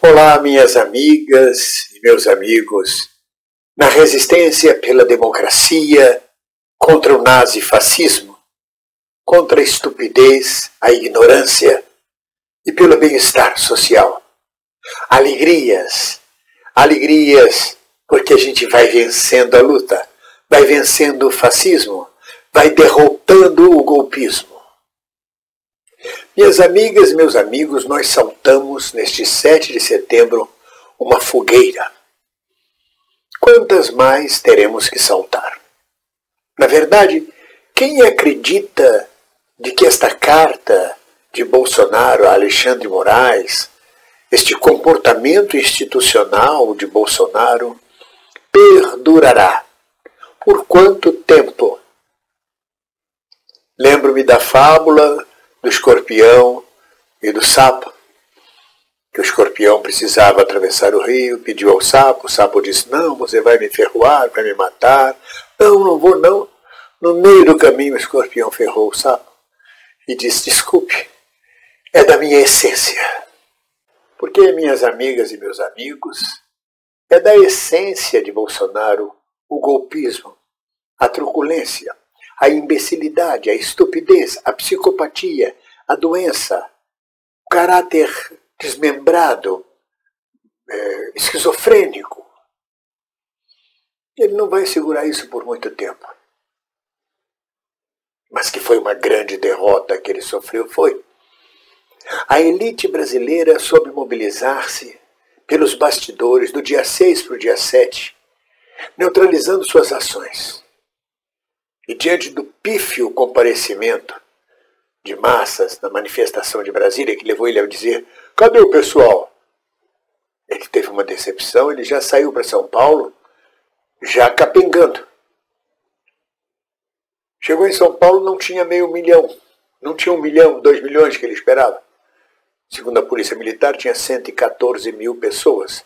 Olá, minhas amigas e meus amigos. Na resistência pela democracia, contra o nazifascismo, contra a estupidez, a ignorância e pelo bem-estar social. Alegrias, alegrias, porque a gente vai vencendo a luta, vai vencendo o fascismo, vai derrotando o golpismo. Minhas amigas e meus amigos, nós saltamos neste 7 de setembro uma fogueira. Quantas mais teremos que saltar? Na verdade, quem acredita de que esta carta de Bolsonaro a Alexandre Moraes, este comportamento institucional de Bolsonaro, perdurará? Por quanto tempo? Lembro-me da fábula do escorpião e do sapo, que o escorpião precisava atravessar o rio, pediu ao sapo, o sapo disse, não, você vai me ferroar, vai me matar, não vou não. No meio do caminho o escorpião ferrou o sapo e disse, desculpe, é da minha essência. Porque, minhas amigas e meus amigos, é da essência de Bolsonaro o golpismo, a truculência, a imbecilidade, a estupidez, a psicopatia, a doença, o caráter desmembrado, esquizofrênico. Ele não vai segurar isso por muito tempo. Mas que foi uma grande derrota que ele sofreu, foi. A elite brasileira soube mobilizar-se pelos bastidores do dia 6 para o dia 7, neutralizando suas ações. E diante do pífio comparecimento de massas na manifestação de Brasília, que levou ele a dizer, cadê o pessoal? Ele teve uma decepção, ele já saiu para São Paulo, já capengando. Chegou em São Paulo, não tinha meio milhão, não tinha 1 milhão, 2 milhões que ele esperava. Segundo a Polícia Militar, tinha 114 mil pessoas.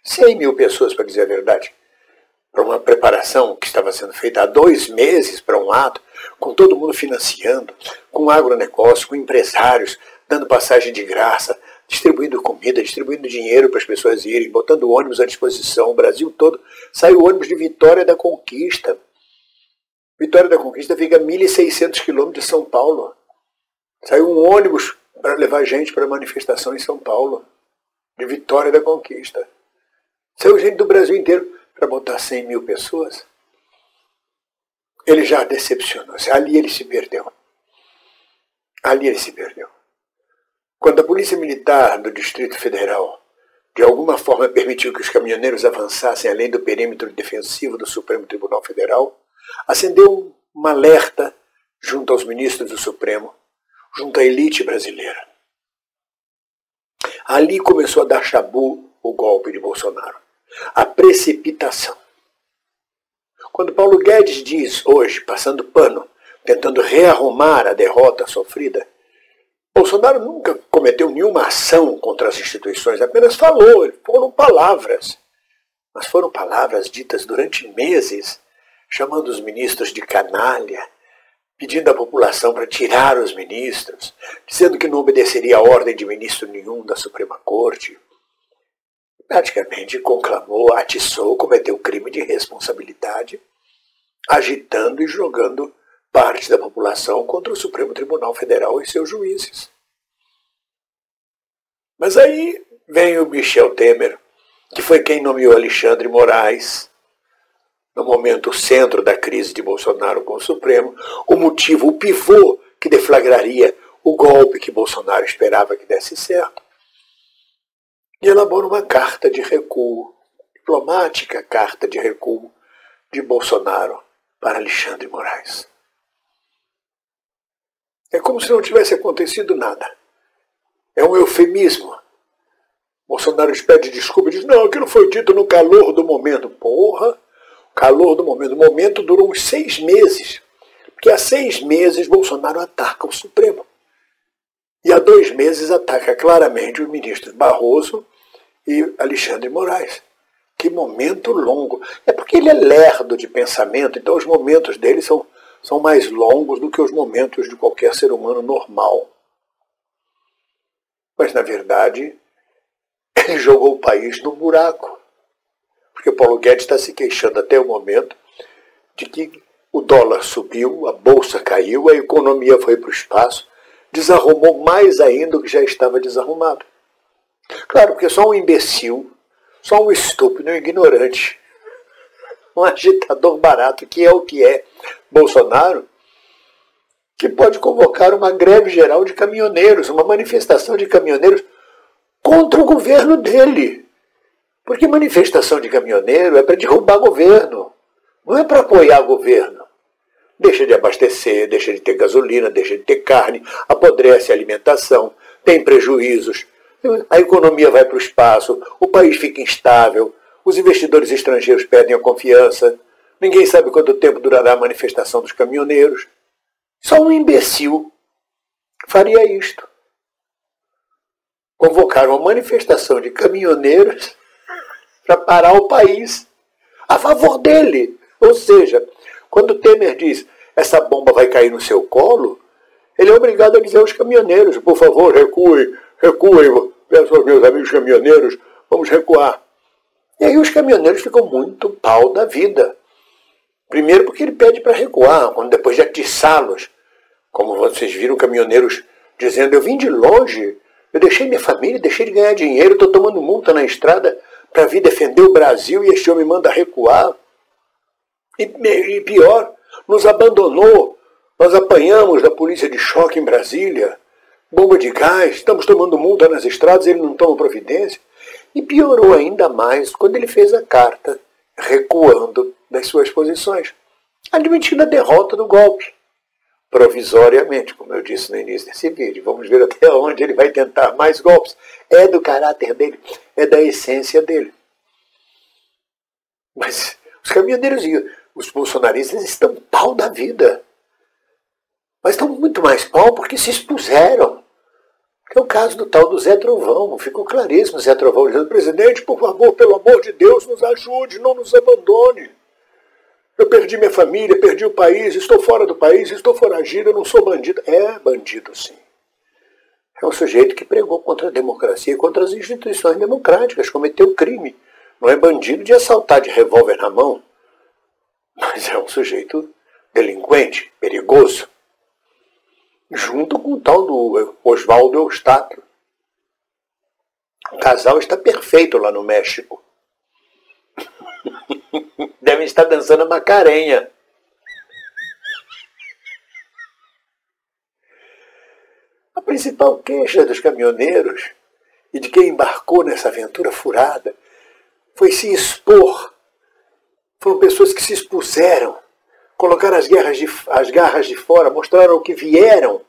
100 mil pessoas, para dizer a verdade. Para uma preparação que estava sendo feita há 2 meses para um ato, com todo mundo financiando, com agronegócio, com empresários, dando passagem de graça, distribuindo comida, distribuindo dinheiro para as pessoas irem, botando ônibus à disposição, o Brasil todo. Saiu o ônibus de Vitória da Conquista. Vitória da Conquista fica a 1.600 quilômetros de São Paulo. Saiu um ônibus para levar gente para a manifestação em São Paulo, de Vitória da Conquista. Saiu gente do Brasil inteiro para botar 100 mil pessoas. Ele já decepcionou-se. Ali ele se perdeu. Ali ele se perdeu. Quando a Polícia Militar do Distrito Federal, de alguma forma, permitiu que os caminhoneiros avançassem além do perímetro defensivo do Supremo Tribunal Federal, acendeu um alerta junto aos ministros do Supremo, junto à elite brasileira. Ali começou a dar chabu o golpe de Bolsonaro. A precipitação. Quando Paulo Guedes diz hoje, passando pano, tentando rearrumar a derrota sofrida, Bolsonaro nunca cometeu nenhuma ação contra as instituições, apenas falou, foram palavras. Mas foram palavras ditas durante meses, chamando os ministros de canalha, pedindo à população para tirar os ministros, dizendo que não obedeceria a ordem de ministro nenhum da Suprema Corte. Praticamente conclamou, atiçou, cometeu crime de responsabilidade, agitando e jogando parte da população contra o Supremo Tribunal Federal e seus juízes. Mas aí vem o Michel Temer, que foi quem nomeou Alexandre Moraes, no momento o centro da crise de Bolsonaro com o Supremo, o motivo, o pivô que deflagraria o golpe que Bolsonaro esperava que desse certo, e elabora uma carta de recuo, diplomática carta de recuo de Bolsonaro para Alexandre Moraes. É como se não tivesse acontecido nada. É um eufemismo. Bolsonaro pede desculpa e diz, não, aquilo foi dito no calor do momento. Porra, calor do momento. O momento durou uns 6 meses. Porque há 6 meses Bolsonaro ataca o Supremo. E há 2 meses ataca claramente o ministro Barroso e Alexandre Moraes. Que momento longo. É porque ele é lerdo de pensamento, então os momentos dele são mais longos do que os momentos de qualquer ser humano normal. Mas, na verdade, jogou o país no buraco. Porque Paulo Guedes está se queixando até o momento de que o dólar subiu, a bolsa caiu, a economia foi para o espaço, desarrumou mais ainda o que já estava desarrumado. Claro, porque só um imbecil, só um estúpido, um ignorante, um agitador barato, que é Bolsonaro, que pode convocar uma greve geral de caminhoneiros, uma manifestação de caminhoneiros contra o governo dele. Porque manifestação de caminhoneiro é para derrubar governo, não é para apoiar governo. Deixa de abastecer, deixa de ter gasolina, deixa de ter carne, apodrece a alimentação, tem prejuízos, a economia vai para o espaço, o país fica instável, os investidores estrangeiros perdem a confiança, ninguém sabe quanto tempo durará a manifestação dos caminhoneiros. Só um imbecil faria isto. Convocar uma manifestação de caminhoneiros para parar o país a favor dele. Ou seja, quando o Temer diz essa bomba vai cair no seu colo, ele é obrigado a dizer aos caminhoneiros, por favor, recuem, recuem, peço aos meus amigos caminhoneiros, vamos recuar. E aí os caminhoneiros ficam muito pau da vida. Primeiro porque ele pede para recuar, quando depois de atiçá-los, como vocês viram caminhoneiros dizendo, eu vim de longe, eu deixei minha família, deixei de ganhar dinheiro, estou tomando multa na estrada para vir defender o Brasil e este homem manda recuar. E pior, nos abandonou. Nós apanhamos da polícia de choque em Brasília, bomba de gás, estamos tomando multa nas estradas, ele não toma providência. E piorou ainda mais quando ele fez a carta recuando das suas posições, admitindo a derrota do golpe. Provisoriamente, como eu disse no início desse vídeo. Vamos ver até onde ele vai tentar mais golpes. É do caráter dele, é da essência dele. Mas os caminhoneiros e os bolsonaristas estão pau da vida. Mas estão muito mais pau porque se expuseram. Que é o caso do tal do Zé Trovão. Ficou claríssimo o Zé Trovão dizendo, presidente, por favor, pelo amor de Deus, nos ajude, não nos abandone. Eu perdi minha família, perdi o país, estou fora do país, estou foragido, eu não sou bandido. É bandido, sim. É um sujeito que pregou contra a democracia e contra as instituições democráticas, cometeu crime. Não é bandido de assaltar de revólver na mão, mas é um sujeito delinquente, perigoso. Junto com o tal do Oswaldo Eustáquio. O casal está perfeito lá no México. Devem estar dançando a Macarenha. A principal queixa dos caminhoneiros e de quem embarcou nessa aventura furada foi se expor. Foram pessoas que se expuseram, colocaram as garras de fora, mostraram o que vieram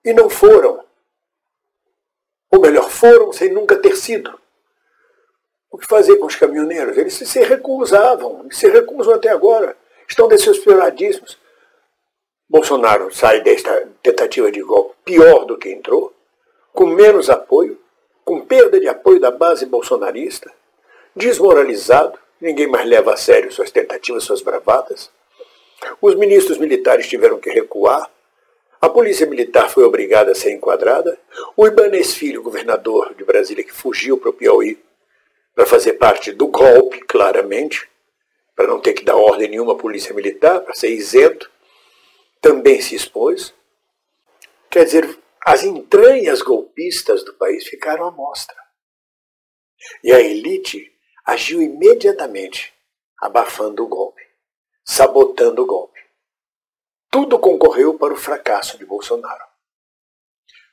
e não foram. Ou melhor, foram sem nunca ter sido. O que fazer com os caminhoneiros? Eles se recusavam, se recusam até agora. Estão desesperadíssimos. Bolsonaro sai desta tentativa de golpe pior do que entrou, com menos apoio, com perda de apoio da base bolsonarista, desmoralizado, ninguém mais leva a sério suas tentativas, suas bravatas. Os ministros militares tiveram que recuar, a polícia militar foi obrigada a ser enquadrada, o Ibanez Filho, governador de Brasília, que fugiu para o Piauí, para fazer parte do golpe, claramente, para não ter que dar ordem nenhuma à polícia militar, para ser isento, também se expôs. Quer dizer, as entranhas golpistas do país ficaram à mostra. E a elite agiu imediatamente, abafando o golpe, sabotando o golpe. Tudo concorreu para o fracasso de Bolsonaro.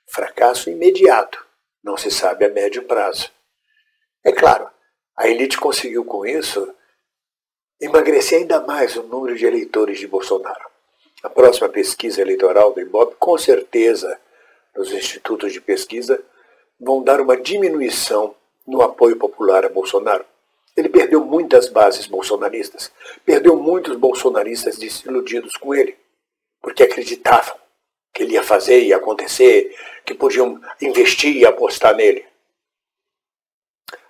Fracasso imediato, não se sabe a médio prazo. É claro, a elite conseguiu com isso emagrecer ainda mais o número de eleitores de Bolsonaro. A próxima pesquisa eleitoral do Ibope, com certeza, os institutos de pesquisa vão dar uma diminuição no apoio popular a Bolsonaro. Ele perdeu muitas bases bolsonaristas, perdeu muitos bolsonaristas desiludidos com ele, porque acreditavam que ele ia fazer, ia acontecer, que podiam investir e apostar nele.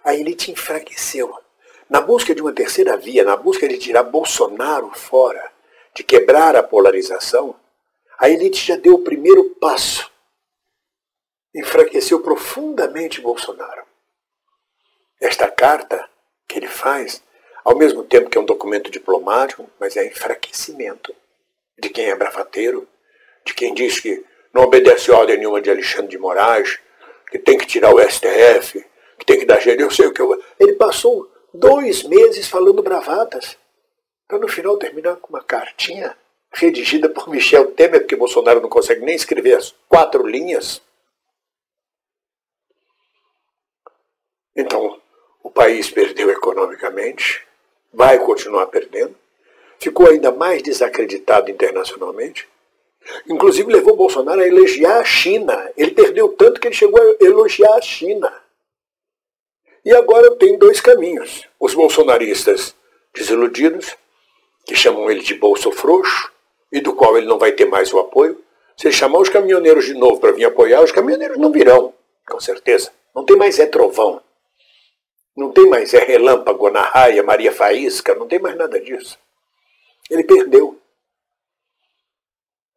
A elite enfraqueceu. Na busca de uma terceira via, na busca de tirar Bolsonaro fora, de quebrar a polarização, a elite já deu o primeiro passo. Enfraqueceu profundamente Bolsonaro. esta carta que ele faz, ao mesmo tempo que é um documento diplomático, mas é enfraquecimento de quem é bravateiro, de quem diz que não obedece ordem nenhuma de Alexandre de Moraes, que tem que tirar o STF, que tem que dar jeito, eu sei o que eu... Ele passou 2 meses falando bravatas, para no final terminar com uma cartinha redigida por Michel Temer, porque Bolsonaro não consegue nem escrever as 4 linhas. Então, o país perdeu economicamente, vai continuar perdendo, ficou ainda mais desacreditado internacionalmente, inclusive levou Bolsonaro a elogiar a China. Ele perdeu tanto que ele chegou a elogiar a China. E agora tem 2 caminhos. Os bolsonaristas desiludidos, que chamam ele de bolso frouxo, e do qual ele não vai ter mais o apoio. Se ele chamar os caminhoneiros de novo para vir apoiar, os caminhoneiros não virão, com certeza. Não tem mais trovão. Não tem mais relâmpago, Ana Raia, Maria Faísca, não tem mais nada disso. Ele perdeu.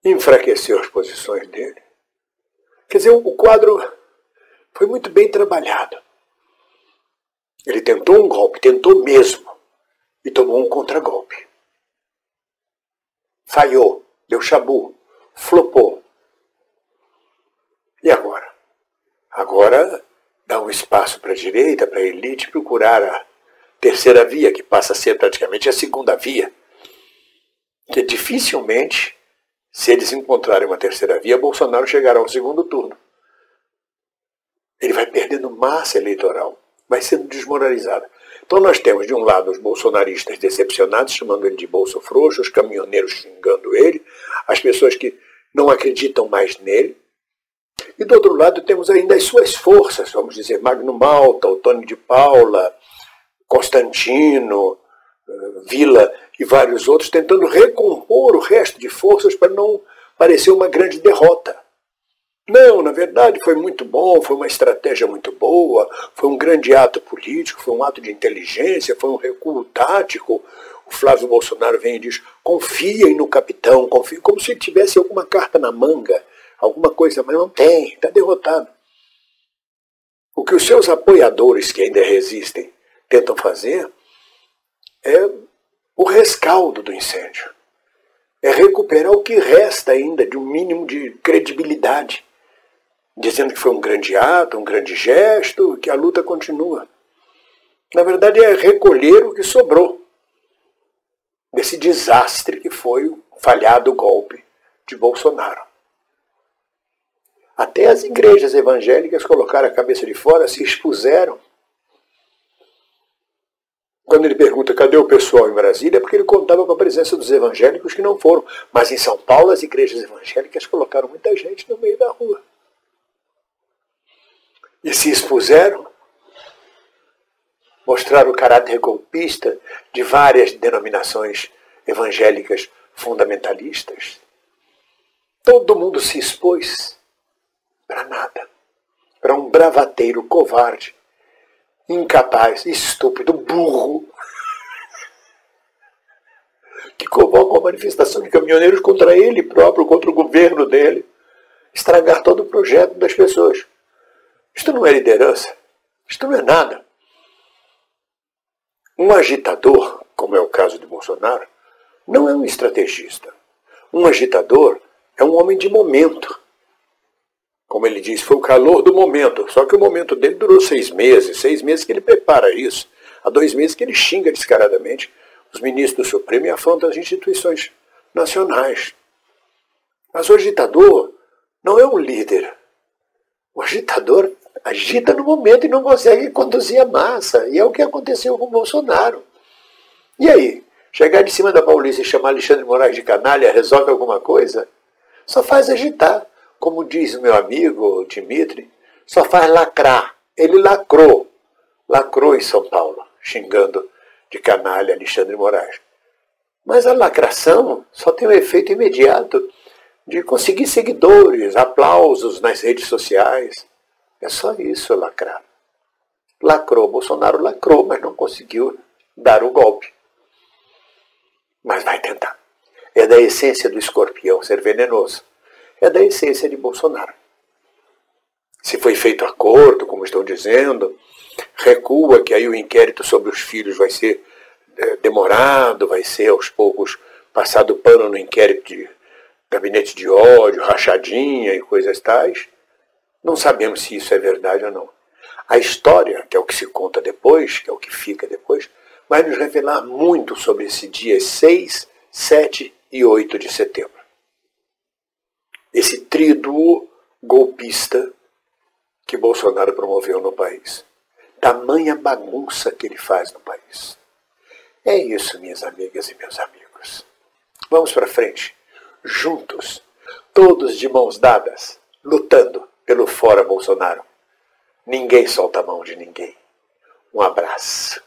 Enfraqueceu as posições dele. Quer dizer, o quadro foi muito bem trabalhado. Ele tentou um golpe, tentou mesmo, e tomou um contragolpe. Falhou, deu chabu, flopou. E agora? Agora dá um espaço para a direita, para a elite procurar a terceira via, que passa a ser praticamente a segunda via. Que dificilmente, se eles encontrarem uma terceira via, Bolsonaro chegará ao segundo turno. Ele vai perdendo massa eleitoral, vai sendo desmoralizado. Então nós temos, de um lado, os bolsonaristas decepcionados, chamando ele de bolso frouxo, os caminhoneiros xingando ele, as pessoas que não acreditam mais nele. E do outro lado temos ainda as suas forças, vamos dizer, Magno Malta, o Tony de Paula, Constantino, Vila e vários outros, tentando recompor o resto de forças para não parecer uma grande derrota. Não, na verdade foi muito bom, foi uma estratégia muito boa, foi um grande ato político, foi um ato de inteligência, foi um recuo tático. O Flávio Bolsonaro vem e diz, confiem no capitão, confiem, como se tivesse alguma carta na manga, alguma coisa, mas não tem, está derrotado. O que os seus apoiadores, que ainda resistem, tentam fazer é o rescaldo do incêndio. É recuperar o que resta ainda de um mínimo de credibilidade, dizendo que foi um grande ato, um grande gesto, que a luta continua. Na verdade, é recolher o que sobrou desse desastre que foi o falhado golpe de Bolsonaro. Até as igrejas evangélicas colocaram a cabeça de fora, se expuseram. Quando ele pergunta cadê o pessoal em Brasília, é porque ele contava com a presença dos evangélicos que não foram. Mas em São Paulo, as igrejas evangélicas colocaram muita gente no meio da rua. E se expuseram, mostraram o caráter golpista de várias denominações evangélicas fundamentalistas. Todo mundo se expôs para nada. Para um bravateiro covarde, incapaz, estúpido, burro, que convoca uma manifestação de caminhoneiros contra ele próprio, contra o governo dele, estragar todo o projeto das pessoas. Isto não é liderança, isto não é nada. Um agitador, como é o caso de Bolsonaro, não é um estrategista. Um agitador é um homem de momento. Como ele diz, foi o calor do momento. Só que o momento dele durou 6 meses. 6 meses que ele prepara isso. Há 2 meses que ele xinga descaradamente os ministros do Supremo e afronta as instituições nacionais. Mas o agitador não é um líder. O agitador agita no momento e não consegue conduzir a massa. E é o que aconteceu com o Bolsonaro. E aí? Chegar de cima da Paulista e chamar Alexandre de Moraes de canalha resolve alguma coisa? Só faz agitar. Como diz o meu amigo Dimitri, só faz lacrar. Ele lacrou. Lacrou em São Paulo, xingando de canalha Alexandre de Moraes. Mas a lacração só tem um efeito imediato de conseguir seguidores, aplausos nas redes sociais. É só isso, lacrar. Lacrou, Bolsonaro lacrou, mas não conseguiu dar o golpe. Mas vai tentar. É da essência do escorpião ser venenoso. É da essência de Bolsonaro. se foi feito acordo, como estão dizendo, recua que aí o inquérito sobre os filhos vai ser demorado, vai ser aos poucos passado pano no inquérito de gabinete de ódio, rachadinha e coisas tais. Não sabemos se isso é verdade ou não. A história, que é o que se conta depois, que é o que fica depois, vai nos revelar muito sobre esse dia 6, 7 e 8 de setembro. Esse tríduo golpista que Bolsonaro promoveu no país. Tamanha bagunça que ele faz no país. É isso, minhas amigas e meus amigos. Vamos para frente, juntos, todos de mãos dadas, lutando pelo fora Bolsonaro. Ninguém solta a mão de ninguém. Um abraço.